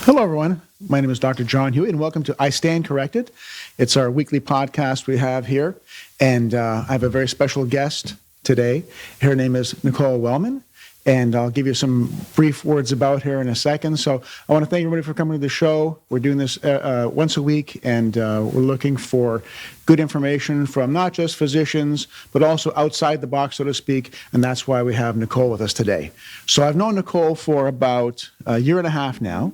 Hello, everyone. My name is Dr. John Huy, and welcome to I Stand Corrected. It's our weekly podcast we have here, and I have a very special guest today. Her name is Nikole Wellman, and I'll give you some brief words about her in a second. So I want to thank everybody for coming to the show. We're doing this once a week, and we're looking for good information from not just physicians, but also outside the box, so to speak, and that's why we have Nikole with us today. So I've known Nikole for about a year and a half now.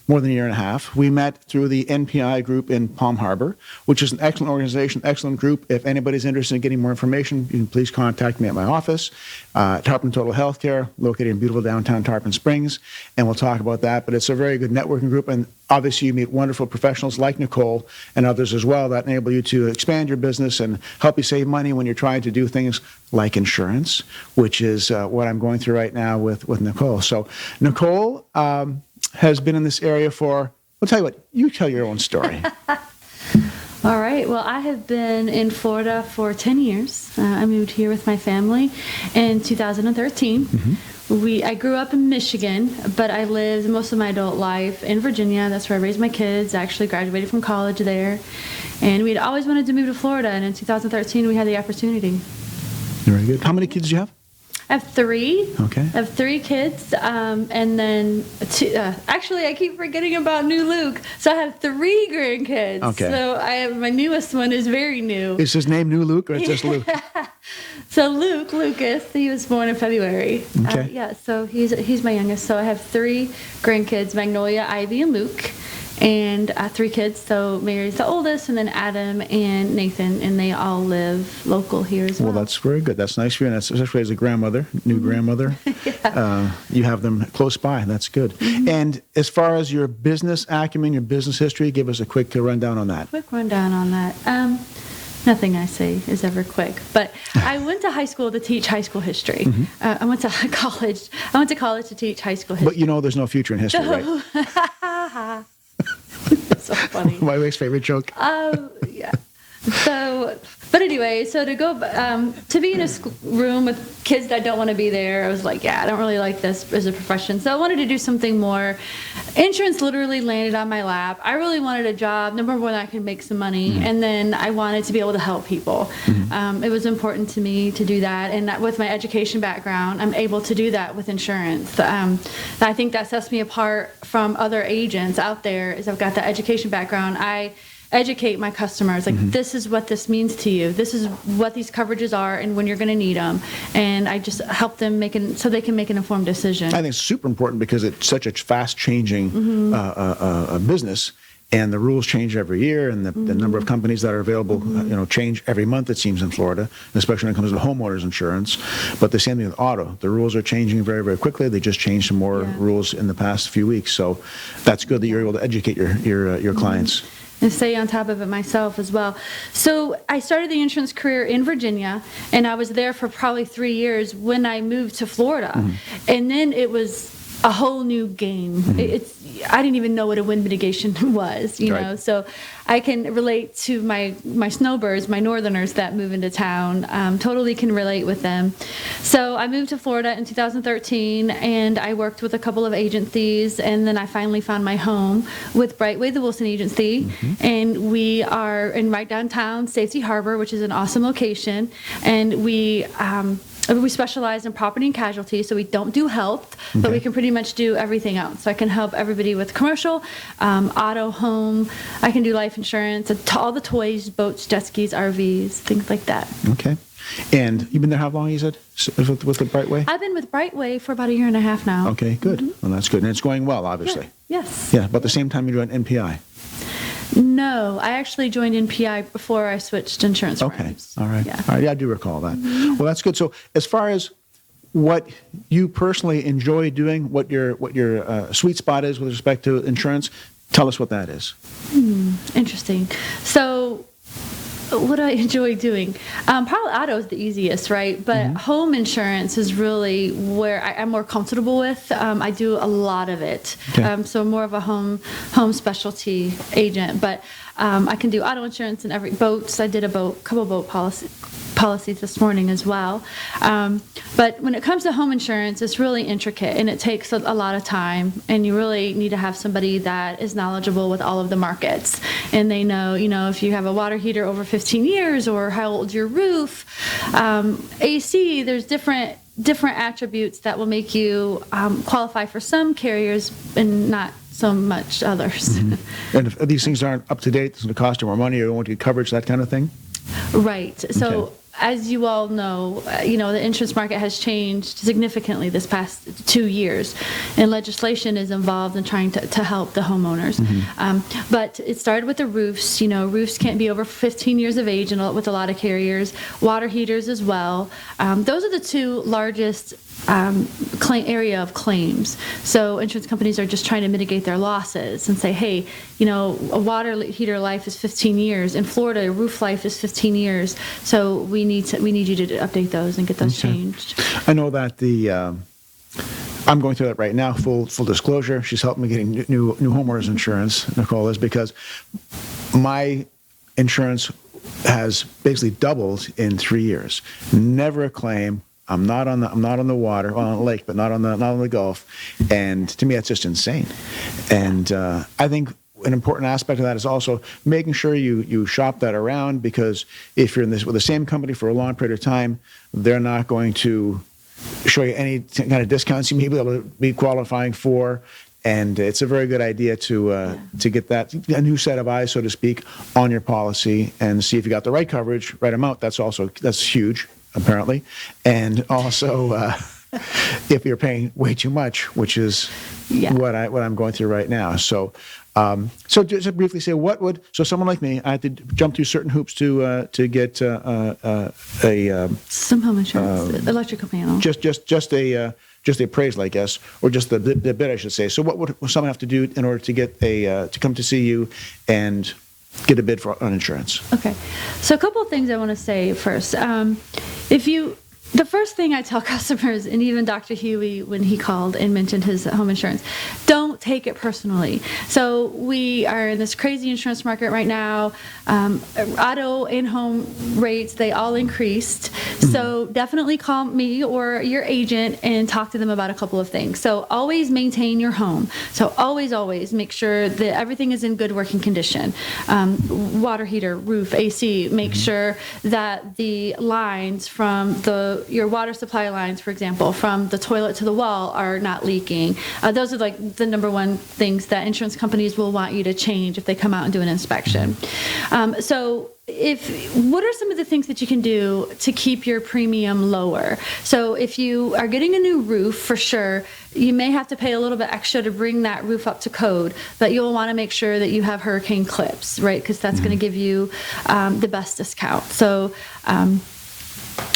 More than a year and a half. We met through the NPI group in Palm Harbor, which is an excellent organization, excellent group. If anybody's interested in getting more information, you can please contact me at my office, Tarpon Total Healthcare, located in beautiful downtown Tarpon Springs, and we'll talk about that. But it's a very good networking group, and obviously you meet wonderful professionals like Nikole and others as well that enable you to expand your business and help you save money when you're trying to do things like insurance, which is what I'm going through right now with Nikole. So Nikole has been in this area for, I'll tell you what, you tell your own story. All right. Well, I have been in Florida for 10 years. I moved here with my family in 2013. I grew up in Michigan, but I lived most of my adult life in Virginia. That's where I raised my kids. I actually graduated from college there. And we'd always wanted to move to Florida, and in 2013 we had the opportunity. Very good. How many kids do you have? I have three. Okay. I have three kids, and then two, actually I keep forgetting about new Luke. So I have three grandkids. Okay. So my newest one is very new. Is his name New Luke or is just Luke? So Lucas, he was born in February. Okay. So he's my youngest. So I have three grandkids: Magnolia, Ivy, and Luke. And three kids, so Mary's the oldest, and then Adam and Nathan, and they all live local here as well. Well, that's very good. That's nice for you, and that's, especially as a grandmother, new grandmother. Yeah. You have them close by. That's good. And as far as your business acumen, your business history, give us a quick rundown on that. Quick rundown on that. Nothing I say is ever quick, but I went to high school to teach high school history. I went to college. I went to college to teach high school history. But you know there's no future in history, right? So funny. My wife's favorite joke. Yeah. But anyway, so to go to be in a room with kids that don't want to be there, I was like, yeah, I don't really like this as a profession. So I wanted to do something more. Insurance literally landed on my lap. I really wanted a job, number one, I could make some money, and then I wanted to be able to help people. It was important to me to do that, and with my education background, I'm able to do that with insurance. I think that sets me apart from other agents out there. Is I've got that education background. I educate my customers, like, this is what this means to you. This is what these coverages are and when you're going to need them. And I just help them so they can make an informed decision. I think it's super important because it's such a fast-changing business, and the rules change every year, and the number of companies that are available change every month, it seems, in Florida, especially when it comes to homeowners insurance. But the same thing with auto. The rules are changing very, very quickly. They just changed some more rules in the past few weeks. So that's good that you're able to educate your clients. And stay on top of it myself as well. So I started the insurance career in Virginia, and I was there for probably 3 years when I moved to Florida. And then it was a whole new game. I didn't even know what a wind mitigation was, you know. So I can relate to my snowbirds, my northerners that move into town. Totally can relate with them. So I moved to Florida in 2013, and I worked with a couple of agencies, and then I finally found my home with Brightway, the Wilson agency, and we are in right downtown Safety Harbor, which is an awesome location, and we specialize in property and casualty, so we don't do health, but we can pretty much do everything else. So I can help everybody with commercial, auto, home. I can do life insurance, all the toys, boats, jet skis, RVs, things like that. Okay. And you've been there how long, you said, with the Brightway? I've been with Brightway for about a year and a half now. Okay, good. Well, that's good. And it's going well, obviously. Yeah. Yes. Yeah, about the same time you joined NPI. No, I actually joined NPI before I switched insurance firms. All right. Yeah. All right. Yeah, I do recall that. Well, that's good. So as far as what you personally enjoy doing, what your sweet spot is with respect to insurance, tell us what that is. Interesting. So what do I enjoy doing? Probably auto is the easiest, right? But home insurance is really where I'm more comfortable with. I do a lot of it. Okay. So more of a home specialty agent. But I can do auto insurance and boats. I did couple boat policies. policies this morning as well. But when it comes to home insurance, it's really intricate and it takes a lot of time, and you really need to have somebody that is knowledgeable with all of the markets, and they know, if you have a water heater over 15 years or how old's your roof, AC, there's different attributes that will make you qualify for some carriers and not so much others. Mm-hmm. And if these things aren't up to date, it's going to cost you more money, or you won't get coverage, that kind of thing? Right. So Okay. as you all know, the insurance market has changed significantly this past 2 years, and legislation is involved in trying to help the homeowners. But it started with the roofs. Roofs can't be over 15 years of age with a lot of carriers. Water heaters as well. Those are the two largest area of claims. So insurance companies are just trying to mitigate their losses and say, hey, a water heater life is 15 years. In Florida, a roof life is 15 years. So we need you to update those and get those changed. I know that I'm going through that right now. Full disclosure, she's helping me getting new homeowners insurance. Nikole is, because my insurance has basically doubled in 3 years. Never a claim. I'm not on the water, well, on the lake, but not on the Gulf, and to me that's just insane. And I think an important aspect of that is also making sure you shop that around, because if you're in this with the same company for a long period of time, they're not going to show you any kind of discounts you may be able to be qualifying for. And it's a very good idea to get a new set of eyes, so to speak, on your policy and see if you got the right coverage, right amount. That's huge, apparently. And also, if you're paying way too much, which is what I'm going through right now. So just to briefly say, so someone like me, I had to jump through certain hoops to get some home insurance, electrical panel. Just the appraisal, I guess, or just the bid, I should say. So what would someone have to do in order to get to come to see you and get a bid on insurance? Okay. So a couple of things I want to say first. The first thing I tell customers, and even Dr. Huey, when he called and mentioned his home insurance, don't take it personally. So we are in this crazy insurance market right now. Auto and home rates, they all increased. So definitely call me or your agent and talk to them about a couple of things. So always maintain your home. So always make sure that everything is in good working condition. Water heater, roof, AC, make sure that the lines from your water supply lines, for example, from the toilet to the wall are not leaking. Those are like the number one things that insurance companies will want you to change if they come out and do an inspection. So what are some of the things that you can do to keep your premium lower? So if you are getting a new roof, for sure, you may have to pay a little bit extra to bring that roof up to code, but you'll want to make sure that you have hurricane clips, right? Because that's going to give you the best discount. So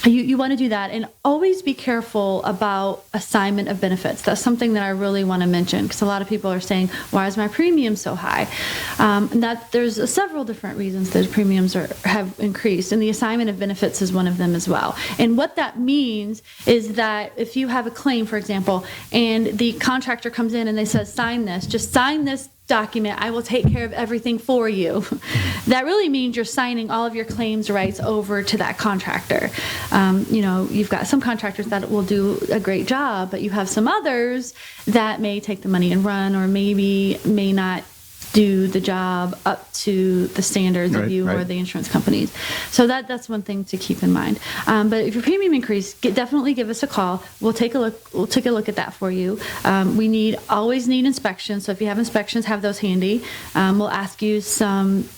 you want to do that, and always be careful about assignment of benefits. That's something that I really want to mention, because a lot of people are saying, why is my premium so high? And that there's several different reasons that premiums have increased, and the assignment of benefits is one of them as well. And what that means is that if you have a claim, for example, and the contractor comes in and they say, just sign this document, I will take care of everything for you. That really means you're signing all of your claims rights over to that contractor. You've got some contractors that will do a great job, but you have some others that may take the money and run, or maybe may not do the job up to the standards of you or the insurance companies. So that's one thing to keep in mind. But if your premium increase, definitely give us a call. We'll take a look. We'll take a look at that for you. We always need inspections. So if you have inspections, have those handy. We'll ask you some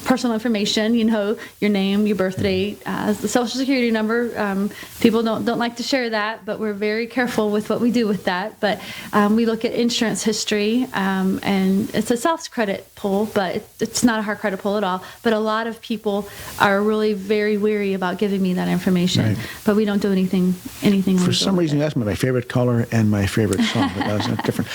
personal information, your name, your birth date, the social security number. People don't like to share that, but we're very careful with what we do with that. But we look at insurance history, and it's a soft credit pull, but it's not a hard credit pull at all. But a lot of people are really very weary about giving me that information. But we don't do anything For some reason, you asked me my favorite color and my favorite song, but that's not different.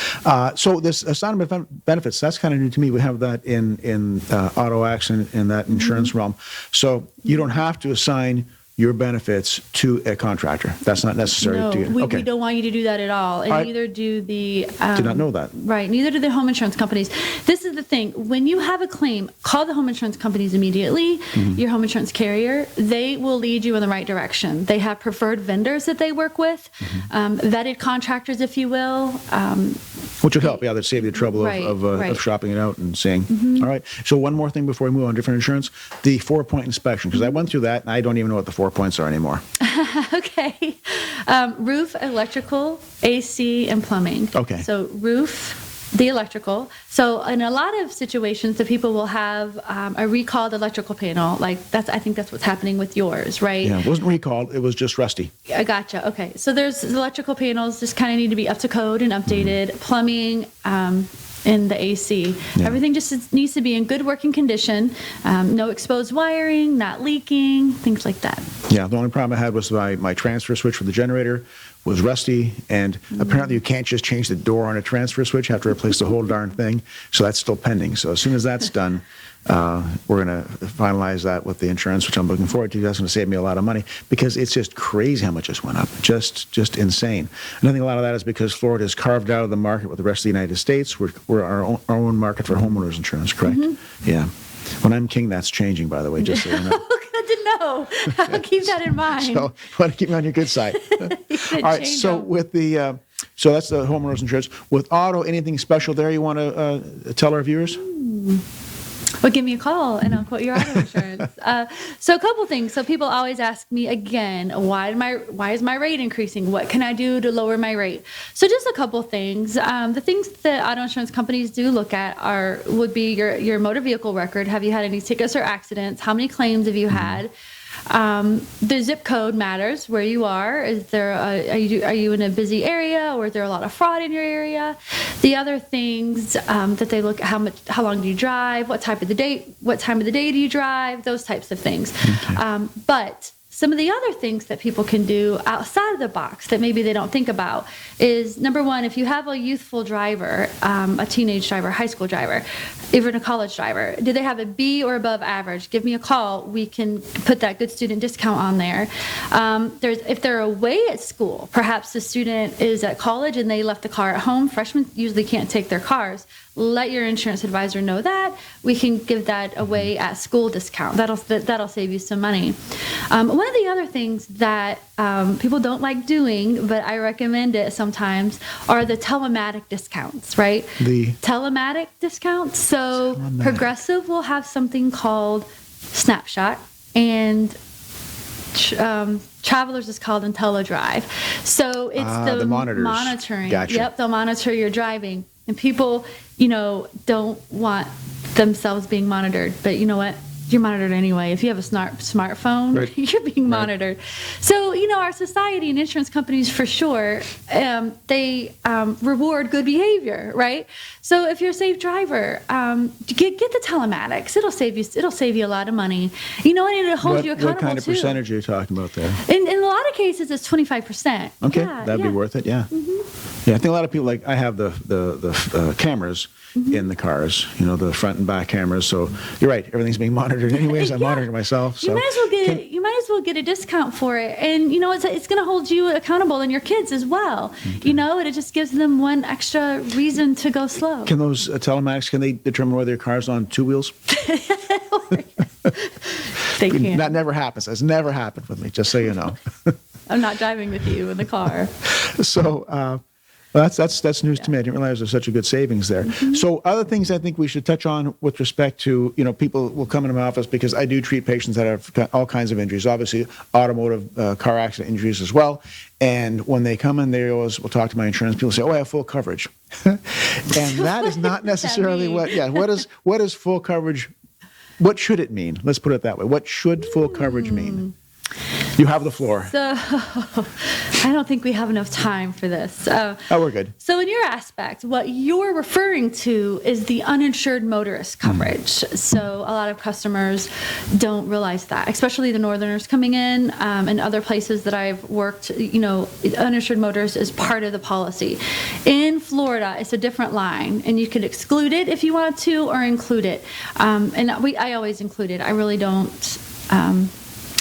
So this assignment of benefits, that's kind of new to me. We have that in auto accident in that insurance realm. So you don't have to assign your benefits to a contractor. That's not necessary No, to you. we don't want you to do that at all. And neither do the... Did not know that. Right. Neither do the home insurance companies. This is the thing. When you have a claim, call the home insurance companies immediately, your home insurance carrier. They will lead you in the right direction. They have preferred vendors that they work with, vetted contractors, if you will. Which will help, that save you the trouble of shopping it out and seeing. All right. So one more thing before we move on, different insurance, the 4-point inspection, because I went through that and I don't even know what the 4 points are anymore. Okay. Roof, electrical, AC, and plumbing. Okay. So roof, the electrical. So in a lot of situations, the people will have a recalled electrical panel. I think that's what's happening with yours, right? Yeah, it wasn't recalled. It was just rusty. I gotcha. Okay. So there's electrical panels just kind of need to be up to code and updated. Plumbing, and the AC. Yeah. Everything just needs to be in good working condition. No exposed wiring, not leaking, things like that. Yeah, the only problem I had was my transfer switch for the generator was rusty, and apparently you can't just change the door on a transfer switch. You have to replace the whole darn thing. So that's still pending. So as soon as that's done, we're going to finalize that with the insurance, which I'm looking forward to. That's going to save me a lot of money because it's just crazy how much this went up. Just insane. And I think a lot of that is because Florida is carved out of the market with the rest of the United States. We're our own market for homeowners insurance, correct? Yeah. When I'm king, that's changing, by the way, just so you know. Good to know. I'll keep that in mind. So you want to keep me on your good side. All right, so with the... So that's the homeowners insurance. With auto, anything special there you want to tell our viewers? Well, give me a call and I'll quote your auto insurance. So a couple things. So people always ask me again, why is my rate increasing? What can I do to lower my rate? So just a couple things. The things that auto insurance companies do look at would be your motor vehicle record. Have you had any tickets or accidents? How many claims have you had? The zip code matters, where you are. Is there are you in a busy area, or is there a lot of fraud in your area? The other things that they look at, how long do you drive, what time of the day do you drive, those types of things. Okay. But some of the other things that people can do outside of the box that maybe they don't think about is, number one, if you have a youthful driver, a teenage driver, high school driver, even a college driver, do they have a B or above average? Give me a call. We can put that good student discount on there. If they're away at school, perhaps the student is at college and they left the car at home. Freshmen usually can't take their cars. Let your insurance advisor know that. We can give that away at school discount. That'll save you some money. One of the other things that people don't like doing, but I recommend it sometimes, are the telematic discounts, right? The telematic discounts. So Progressive will have something called Snapshot, and Travelers is called IntelliDrive. So it's the monitoring. Gotcha. Yep, they'll monitor your driving. And people, don't want themselves being monitored. But you know what? You're monitored anyway. If you have a smartphone, right, you're being monitored. So, our society and insurance companies, for sure, they reward good behavior, right? So if you're a safe driver, get the telematics. It'll save you a lot of money. And it'll hold you accountable. What kind of percentage are you talking about there? In a lot of cases, it's 25%. Okay, that'd be worth it. Yeah. Mm-hmm. Yeah, I think a lot of people I have the cameras in the cars, the front and back cameras. So you're right, everything's being monitored anyways. I'm monitoring myself. So you might as well get a discount for it, and it's going to hold you accountable and your kids as well. Okay. It just gives them one extra reason to go slow. Can those telematics, can they determine whether your car's on two wheels? They can. That never happens. That's never happened with me, just so you know. I'm not driving with you in the car. So that's news to me. I didn't realize there's such a good savings there. Mm-hmm. So other things I think we should touch on with respect to, people will come into my office because I do treat patients that have all kinds of injuries, obviously automotive car accident injuries as well. And when they come in, they always will talk to my insurance people, say, I have full coverage. And that is not necessarily what is full coverage? What should it mean? Let's put it that way. What should full coverage mean? You have the floor. So I don't think we have enough time for this. We're good. So in your aspect, what you're referring to is the uninsured motorist coverage. So a lot of customers don't realize that, especially the Northerners coming in and other places that I've worked, uninsured motorist is part of the policy. In Florida, it's a different line, and you can exclude it if you want to or include it. I always include it. I really don't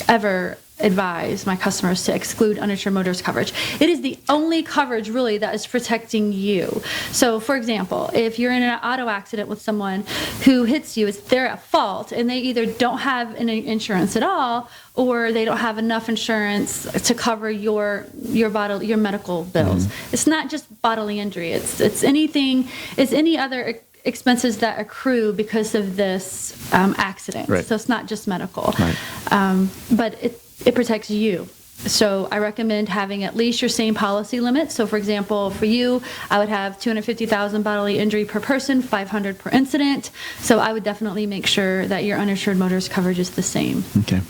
ever advise my customers to exclude uninsured motorist coverage. It is the only coverage really that is protecting you. So for example, if you're in an auto accident with someone who hits you, they're at fault and they either don't have any insurance at all or they don't have enough insurance to cover your medical bills. It's not just bodily injury. It's any other expenses that accrue because of this accident. Right. So it's not just medical. Right. But it protects you. So I recommend having at least your same policy limit. So for example, for you, I would have $250,000 bodily injury per person, $500 per incident. So I would definitely make sure that your uninsured motorist coverage is the same. Okay.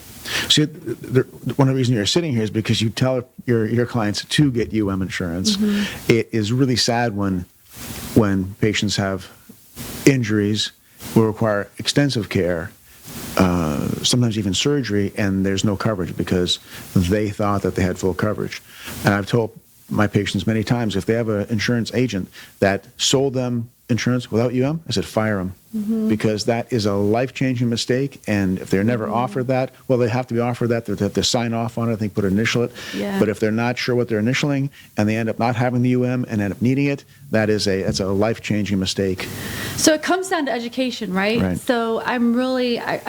See, one of the reasons you're sitting here is because you tell your clients to get UM insurance. It is really sad when patients have injuries will require extensive care, sometimes even surgery, and there's no coverage because they thought that they had full coverage. And I've told my patients many times, if they have an insurance agent that sold them insurance without UM, I said, fire them. Because that is a life-changing mistake, and if they're never offered that, well, they have to be offered that. They have to sign off on it, I think, initial it. Yeah. But if they're not sure what they're initialing and they end up not having the UM and end up needing it, that's a life-changing mistake. So it comes down to education, right? Right. So I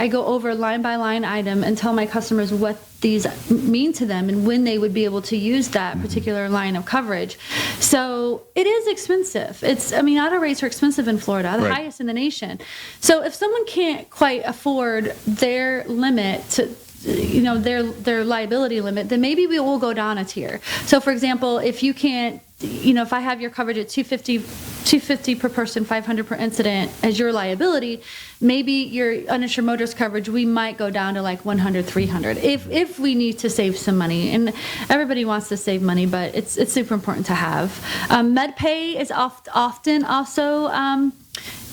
go over line by line item and tell my customers what these mean to them and when they would be able to use that particular line of coverage. So it is expensive. Auto rates are expensive in Florida, the highest in the nation. So if someone can't quite afford their limit to, their liability limit, then maybe we will go down a tier. So for example, if you can't, if I have your coverage at $250 per person, $500 per incident as your liability, maybe your uninsured motorist coverage, we might go down to like $100, $300 if we need to save some money. And everybody wants to save money, but it's super important to have. MedPay is often also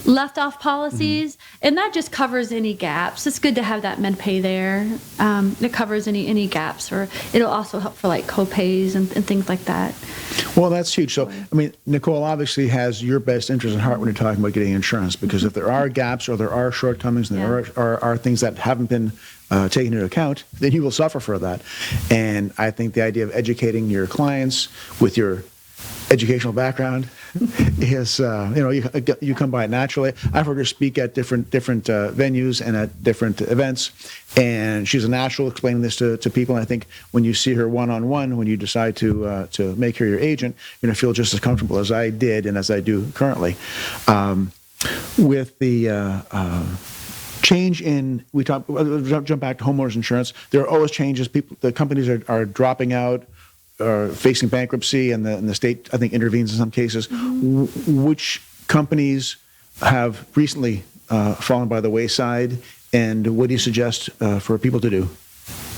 left off policies, and that just covers any gaps. It's good to have that MedPay there. It covers any gaps, or it'll also help for like co-pays and things like that. Well, that's huge. So, Nikole obviously has your best interest at heart when you're talking about getting insurance, because if there are gaps or there are shortcomings and there are things that haven't been taken into account, then you will suffer for that. And I think the idea of educating your clients with your educational background is, you come by it naturally. I've heard her speak at different venues and at different events, and she's a natural explaining this to people. And I think when you see her one-on-one, when you decide to make her your agent, you're going to feel just as comfortable as I did and as I do currently. With the change in, jump back to homeowners insurance, there are always changes. The companies are dropping out, facing bankruptcy, and the state, I think, intervenes in some cases. Which companies have recently fallen by the wayside, and what do you suggest for people to do?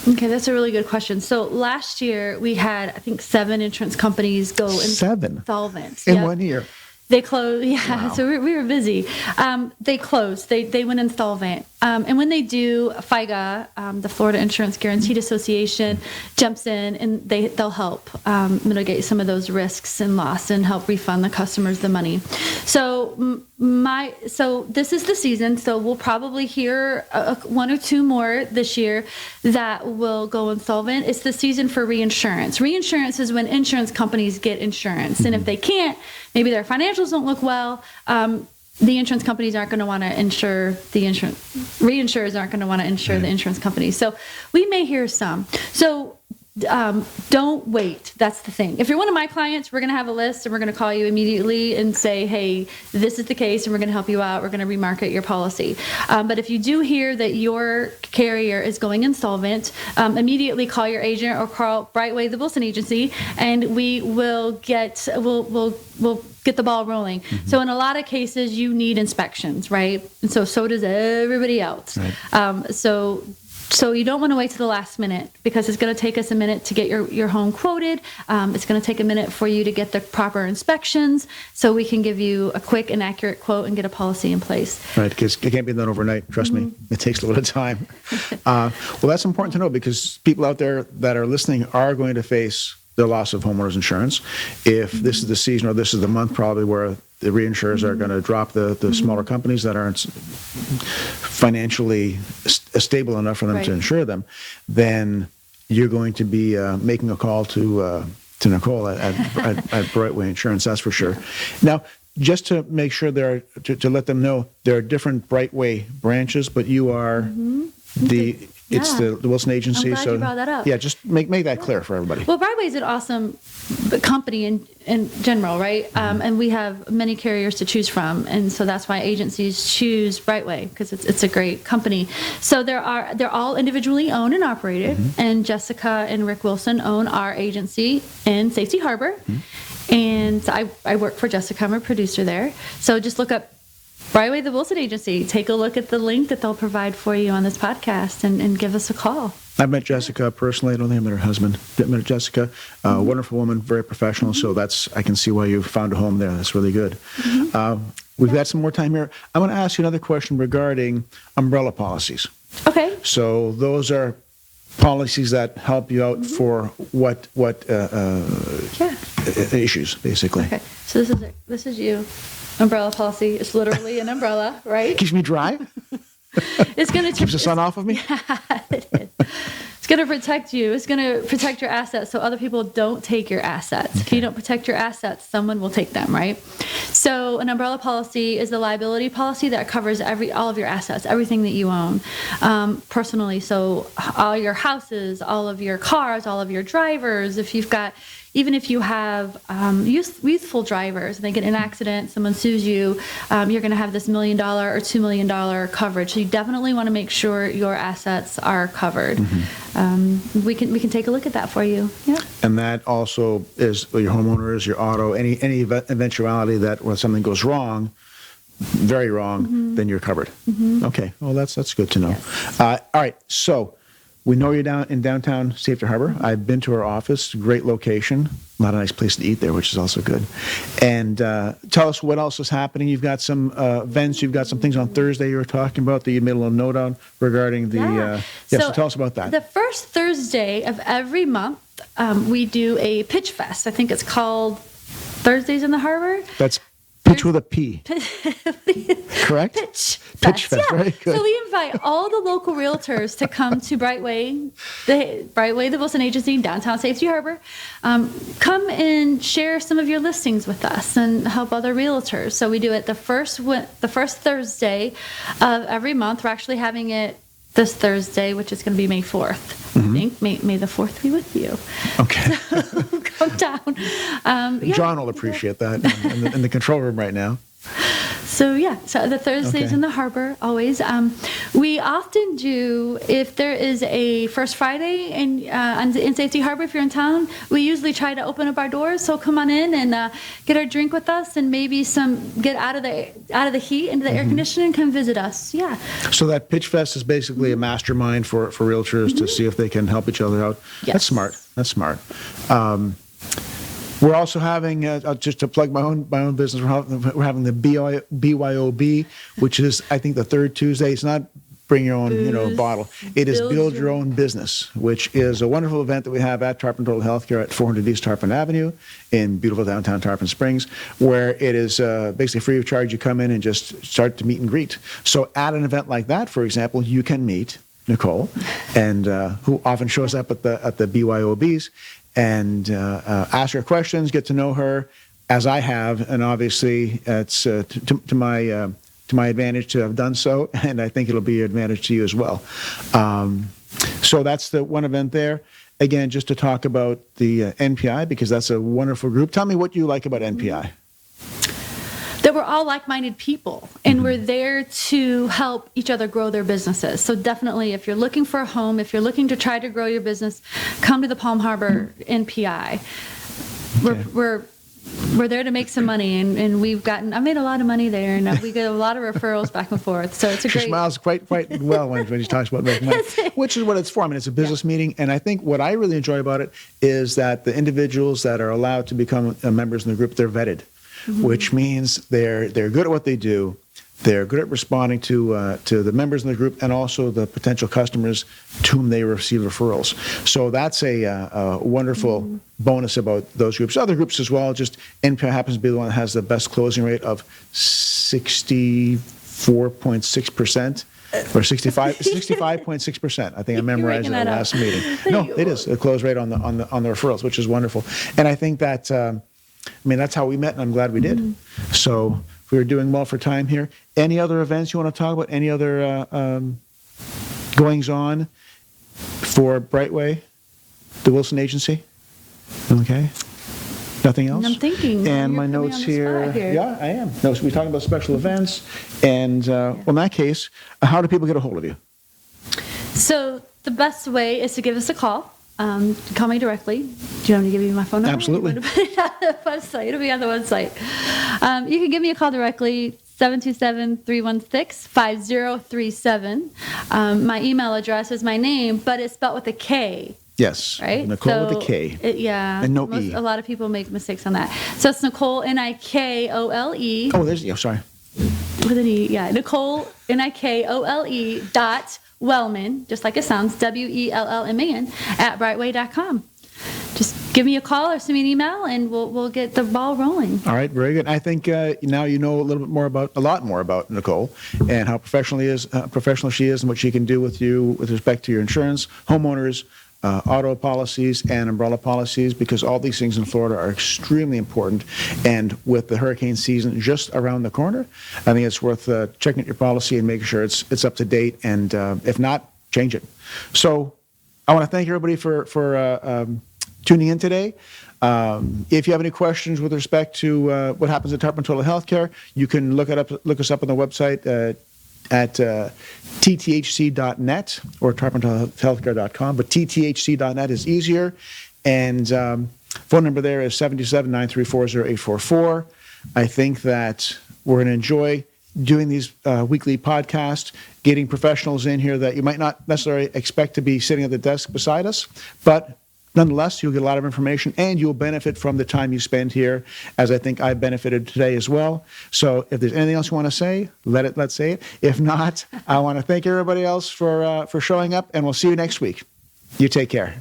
Okay, that's a really good question. So last year we had, I think, 7 insurance companies go insolvent. In 1 year. They closed, Wow. So we were busy. They closed. They went insolvent. And when they do, FIGA, the Florida Insurance Guaranteed Association, jumps in and they'll help mitigate some of those risks and loss and help refund the customers the money. So this is the season. So we'll probably hear 1 or 2 more this year that will go insolvent. It's the season for reinsurance. Reinsurance is when insurance companies get insurance, and if they can't, maybe their financials don't look well, the insurance companies aren't going to want to insure the insurance. Reinsurers aren't going to want to insure the insurance companies. So we may hear some. So don't wait. That's the thing. If you're one of my clients, we're going to have a list and we're going to call you immediately and say, hey, this is the case and we're going to help you out. We're going to remarket your policy. But if you do hear that your carrier is going insolvent, immediately call your agent or call Brightway, the Wilson agency, and we will we'll get the ball rolling. So in a lot of cases, you need inspections, right? And so does everybody else. Right. So you don't want to wait to the last minute, because it's going to take us a minute to get your home quoted. It's going to take a minute for you to get the proper inspections so we can give you a quick and accurate quote and get a policy in place. Right, because it can't be done overnight. Trust me, it takes a little bit of time. Well, that's important to know, because people out there that are listening are going to face the loss of homeowners insurance. If this is the season or this is the month probably where the reinsurers are going to drop the smaller companies that aren't financially stable enough for them to insure them, then you're going to be making a call to Nikole at Brightway Insurance, that's for sure. Now, just to make sure to let them know, there are different Brightway branches, but you are it's the Wilson agency. I'm glad you brought that up. Yeah, just make that clear for everybody. Well, Brightway is an awesome company in general, right? And we have many carriers to choose from, and so that's why agencies choose Brightway, because it's a great company. So they're all individually owned and operated, and Jessica and Rick Wilson own our agency in Safety Harbor, and I work for Jessica. I'm a producer there. So just look up Brightway, the Wilson Agency. Take a look at the link that they'll provide for you on this podcast, and give us a call. I've met Jessica personally. I don't think I met her husband. I met Jessica, wonderful woman, very professional. So I can see why you found a home there. That's really good. We've got some more time here. I want to ask you another question regarding umbrella policies. Okay. So those are policies that help you out for what issues, basically. Okay. So this is you. Umbrella policy. It's literally an umbrella, right? Keeps me dry. It's going to keeps the sun off of me. It's going to protect you. It's going to protect your assets, so other people don't take your assets. Okay. If you don't protect your assets, someone will take them, right? So an umbrella policy is a liability policy that covers all of your assets, everything that you own personally. So all your houses, all of your cars, all of your drivers. Even if you have youthful drivers and they get in an accident, someone sues you, you're going to have this $1 million or $2 million coverage. So you definitely want to make sure your assets are covered. We can take a look at that for you. Yeah. And that also is your homeowners, your auto, any eventuality that when something goes wrong, very wrong, then you're covered. Okay. Well, that's good to know. Yes. All right. So we know you're down in downtown Safety Harbor. I've been to our office. Great location. A lot of nice place to eat there, which is also good. And tell us what else is happening. You've got some events. You've got some things on Thursday you were talking about that you made a little note on regarding the... so tell us about that. The first Thursday of every month, we do a pitch fest. I think it's called Thursdays in the Harbor. That's pitch with a P. Correct? Pitch fest, Very good. So we invite all the local realtors to come to Brightway, the Wilson Agency, downtown Safety Harbor. Come and share some of your listings with us and help other realtors. So we do it the first Thursday of every month. We're actually having it this Thursday, which is going to be May 4th. I think. May the 4th be with you. Okay. So come down. John will appreciate that in the control room right now. So the Thursdays in the harbor, always. We often do, if there is a First Friday in Safety Harbor, if you're in town, we usually try to open up our doors. So come on in and get a drink with us, and maybe get out of the heat into the air conditioning and come visit us. Yeah. So that Pitch Fest is basically a mastermind for realtors to see if they can help each other out. Yes. That's smart. We're also having, just to plug my own business, we're having the BYOB, which is, I think, the third Tuesday. It's not bring your own bottle. It is Build Your Own Business, which is a wonderful event that we have at Tarpon Total Healthcare at 400 East Tarpon Avenue in beautiful downtown Tarpon Springs, where it is basically free of charge. You come in and just start to meet and greet. So at an event like that, for example, you can meet Nikole, and who often shows up at the BYOBs, and ask her questions, get to know her, as I have, and obviously it's to my advantage to have done so, and I think it'll be an advantage to you as well. So that's the one event there. Again, just to talk about the NPI, because that's a wonderful group. Tell me what you like about NPI. That we're all like-minded people, and we're there to help each other grow their businesses. So definitely, if you're looking for a home, if you're looking to try to grow your business, come to the Palm Harbor NPI. Okay. We're there to make some money, and I've made a lot of money there, and we get a lot of referrals back and forth. So it's a great... She smiles quite well when she talks about making money, which is what it's for. I mean, it's a business meeting, and I think what I really enjoy about it is that the individuals that are allowed to become members in the group, they're vetted. Which means they're good at what they do. They're good at responding to the members in the group and also the potential customers to whom they receive referrals. So that's a wonderful bonus about those groups. Other groups as well, just NPI happens to be the one that has the best closing rate of 64.6%. or 65.6%. I think I memorized making it at that the up. last meeting. No, it is a close rate on the referrals, which is wonderful. And I think that, that's how we met, and I'm glad we did. So we were doing well for time here. Any other events you want to talk about? Any other goings on for Brightway, the Wilson Agency? Okay. Nothing else? I'm thinking. And You're my putting me notes on the here. spot here. Yeah, I am. No, so we're talking about special events. And well, in that case, how do people get a hold of you? So the best way is to give us a call. Call me directly. Do you want me to give you my phone number? Absolutely. You want to put it on the website? It'll be on the website. You can give me a call directly, 727-316-5037. My email address is my name, but it's spelled with a K. Yes. Right? Nikole with a K. Yeah. And no E. A lot of people make mistakes on that. So it's Nikole, Nikole. Oh, sorry. With an E, yeah. Nikole, Nikole .Wellman, just like it sounds, WELLMAN, at Brightway.com. Just give me a call or send me an email, and we'll get the ball rolling. All right, very good. I think now you know a lot more about Nikole and how professional she is, and what she can do with you with respect to your insurance, homeowners, auto policies, and umbrella policies, because all these things in Florida are extremely important. And with the hurricane season just around the corner, I think it's worth checking out your policy and making sure it's up to date. And if not, change it. So I want to thank everybody for tuning in today. If you have any questions with respect to what happens at Tarpon Total Healthcare, you can look us up on the website at tthc.net or tarpontotalhealthcare.com, but tthc.net is easier. And phone number there is 727-934-0844. I think that we're going to enjoy doing these weekly podcasts, getting professionals in here that you might not necessarily expect to be sitting at the desk beside us, but nonetheless, you'll get a lot of information, and you'll benefit from the time you spend here, as I think I benefited today as well. So if there's anything else you want to say, let's say it. If not, I want to thank everybody else for showing up, and we'll see you next week. You take care.